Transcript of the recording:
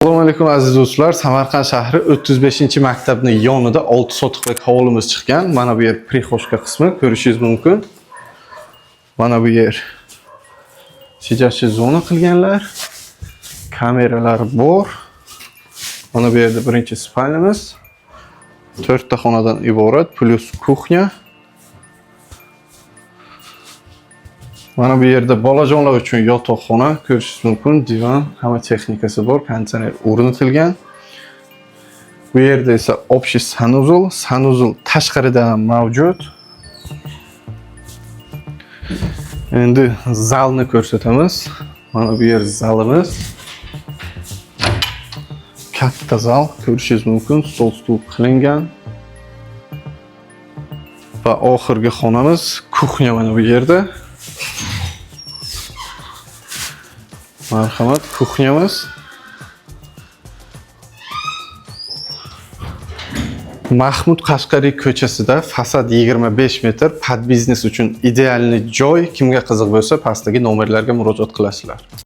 Assalomu alaykum aziz do'stlar. Samarqand shahri 35-maktabning yonida 6 sotixlik hovlimiz chiqqan. Mana bu yer prixoshka qismi ko'rishingiz mumkin. Mana bu yer sijashchi zona qilganlar. Kameralar bor. Mana bu yerda birinchi spalnamiz. 4 ta xonadan iborat plus kuxnya. Mana bu yerda bolajonlar uchun yotoqxona ko'rishingiz mumkin, divan, hamma texnikasi bor, konditsioner o'rnatilgan. Bu yerda esa общий sanuzul tashqarida ham mavjud. Endi zalni ko'rsatamiz. Mana bu yer zalimiz. Katta zal ko'rishingiz mumkin, stol qilingan. Va oxirgi xonamiz kuxnya mana bu yerda. Marhamat, kuxnyamiz. Mahmud Qashqariy ko'chasida fasad 25 metr, pad biznes uchun ideal joy. Kimga qiziq bo'lsa, pastdagi nomerlarga murojaat qilasizlar.